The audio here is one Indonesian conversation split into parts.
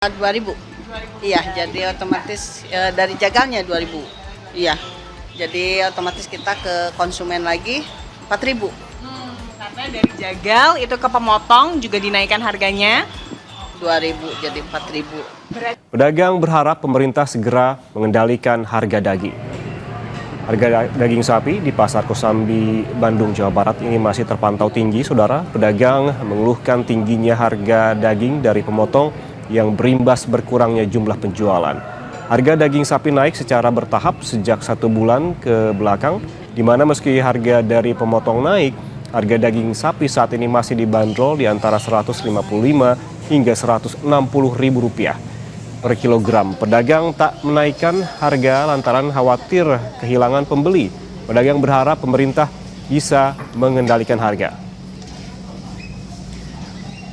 2.000. Iya, jadi otomatis dari jagalnya 2.000. Iya. Jadi otomatis kita ke konsumen lagi 4.000. Karena dari jagal itu ke pemotong juga dinaikkan harganya. 2.000 jadi 4.000. Pedagang berharap pemerintah segera mengendalikan harga daging. Harga daging sapi di Pasar Kosambi, Bandung, Jawa Barat ini masih terpantau tinggi, saudara. Pedagang mengeluhkan tingginya harga daging dari pemotong yang berimbas berkurangnya jumlah penjualan. Harga daging sapi naik secara bertahap sejak 1 bulan ke belakang, di mana meski harga dari pemotong naik, harga daging sapi saat ini masih dibanderol di antara Rp155 hingga Rp160.000 per kilogram. Pedagang tak menaikkan harga lantaran khawatir kehilangan pembeli. Pedagang berharap pemerintah bisa mengendalikan harga.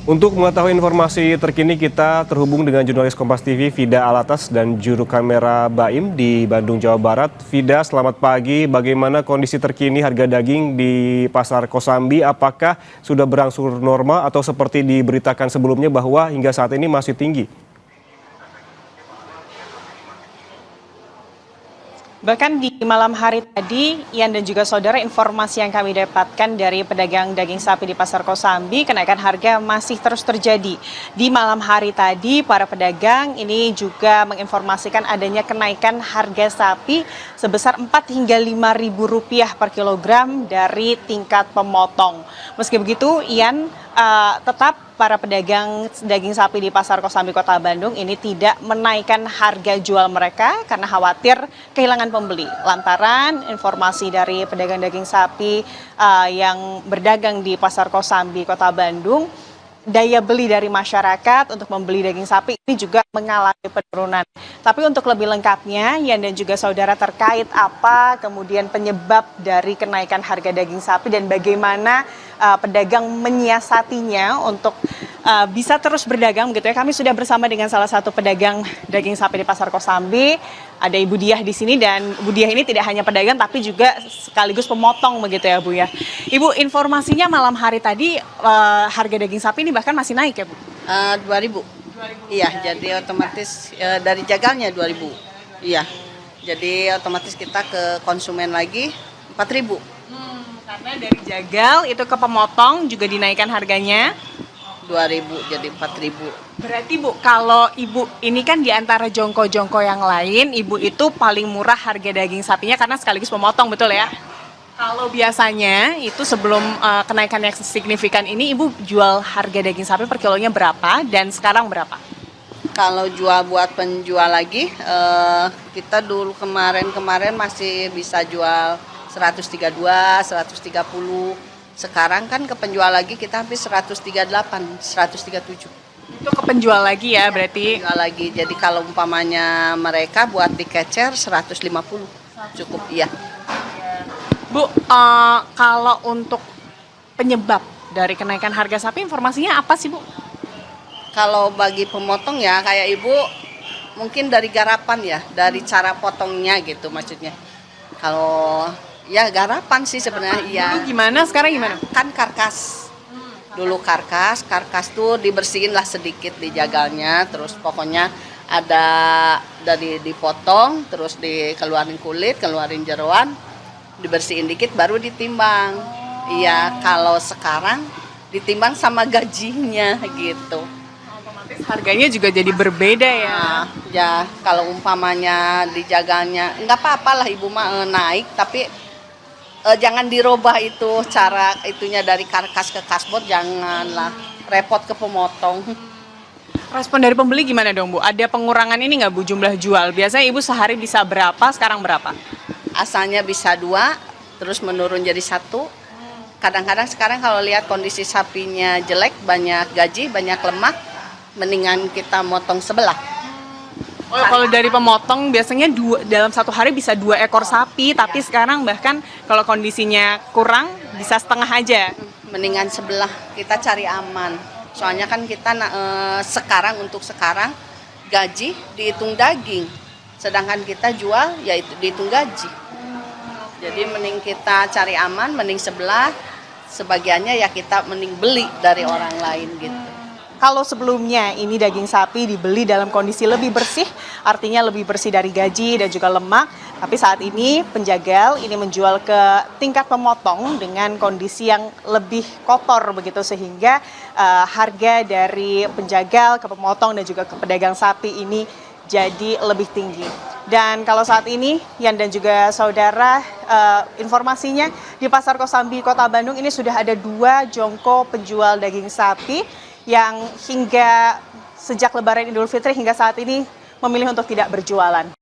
Untuk mengetahui informasi terkini, kita terhubung dengan jurnalis Kompas TV Vida Alatas dan juru kamera Baim di Bandung, Jawa Barat. Vida, selamat pagi. Bagaimana kondisi terkini harga daging di Pasar Kosambi? Apakah sudah berangsur normal atau seperti diberitakan sebelumnya bahwa hingga saat ini masih tinggi? Bahkan di malam hari tadi, Ian dan juga saudara, informasi yang kami dapatkan dari pedagang daging sapi di Pasar Kosambi, kenaikan harga masih terus terjadi. Di malam hari tadi, para pedagang ini juga menginformasikan adanya kenaikan harga sapi sebesar Rp4 hingga Rp5.000 per kilogram dari tingkat pemotong. Meski begitu, Ian, tetap para pedagang daging sapi di Pasar Kosambi Kota Bandung ini tidak menaikkan harga jual mereka karena khawatir kehilangan pembeli. Lantaran informasi dari pedagang daging sapi yang berdagang di Pasar Kosambi Kota Bandung, daya beli dari masyarakat untuk membeli daging sapi ini juga mengalami penurunan. Tapi untuk lebih lengkapnya, Yan dan juga saudara, terkait apa kemudian penyebab dari kenaikan harga daging sapi dan bagaimana pedagang menyiasatinya untuk bisa terus berdagang begitu ya. Kami sudah bersama dengan salah satu pedagang daging sapi di Pasar Kosambi. Ada Ibu Diah di sini, dan Bu Diah ini tidak hanya pedagang tapi juga sekaligus pemotong begitu ya, Bu ya. Ibu, informasinya malam hari tadi harga daging sapi ini bahkan masih naik ya, Bu? 2.000. Iya, jadi otomatis dari jagalnya 2.000. Iya. Jadi otomatis kita ke konsumen lagi 4.000. Karena dari jagal itu ke pemotong juga dinaikkan harganya. 2.000 jadi 4.000. Berarti Bu, kalau Ibu ini kan di antara jongko-jongko yang lain, Ibu itu paling murah harga daging sapinya karena sekaligus pemotong, betul ya? Kalau biasanya itu sebelum kenaikan yang signifikan ini, Ibu jual harga daging sapi per kilonya berapa dan sekarang berapa? Kalau jual buat penjual lagi, kita dulu kemarin masih bisa jual 132, 130. Sekarang kan ke penjual lagi kita hampir 138, 137. Itu ke penjual lagi ya berarti? Penjual lagi. Jadi kalau umpamanya mereka buat dikecer 150 cukup, iya. Bu, kalau untuk penyebab dari kenaikan harga sapi, informasinya apa sih, Bu? Kalau bagi pemotong ya kayak Ibu mungkin dari garapan ya, dari cara potongnya gitu maksudnya. Kalau ya garapan sih sebenarnya, iya. Dulu gimana, sekarang gimana? Kan karkas. Dulu karkas tuh dibersihin lah sedikit di jagalnya, terus pokoknya ada dari dipotong, terus dikeluarin kulit, keluarin jeroan, dibersihin dikit baru ditimbang. Iya, kalau sekarang ditimbang sama gajinya gitu. Otomatis harganya juga jadi berbeda ya. Nah, ya kalau umpamanya dijagalnya nggak apa-apa lah Ibu mah naik, tapi jangan dirubah itu cara itunya dari karkas ke kasbot, janganlah repot ke pemotong. Respon dari pembeli gimana dong, Bu? Ada pengurangan ini nggak, Bu, jumlah jual? Biasanya Ibu sehari bisa berapa, sekarang berapa? Asalnya bisa 2, terus menurun jadi 1. Kadang-kadang sekarang kalau lihat kondisi sapinya jelek, banyak gaji, banyak lemak, mendingan kita motong sebelah. Oh, kalau dari pemotong biasanya dalam satu hari bisa 2 ekor sapi, tapi sekarang bahkan kalau kondisinya kurang bisa setengah aja. Mendingan sebelah, kita cari aman. Soalnya kan kita sekarang gaji dihitung daging, sedangkan kita jual ya itu dihitung gaji. Jadi mending kita cari aman, mending sebelah, sebagiannya ya kita mending beli dari orang lain gitu. Kalau sebelumnya ini daging sapi dibeli dalam kondisi lebih bersih, artinya lebih bersih dari gaji dan juga lemak, tapi saat ini penjagal ini menjual ke tingkat pemotong dengan kondisi yang lebih kotor begitu, sehingga harga dari penjagal ke pemotong dan juga ke pedagang sapi ini jadi lebih tinggi. Dan kalau saat ini, Yan dan juga saudara, informasinya di Pasar Kosambi, Kota Bandung ini sudah ada 2 jongko penjual daging sapi yang hingga sejak Lebaran Idul Fitri hingga saat ini memilih untuk tidak berjualan.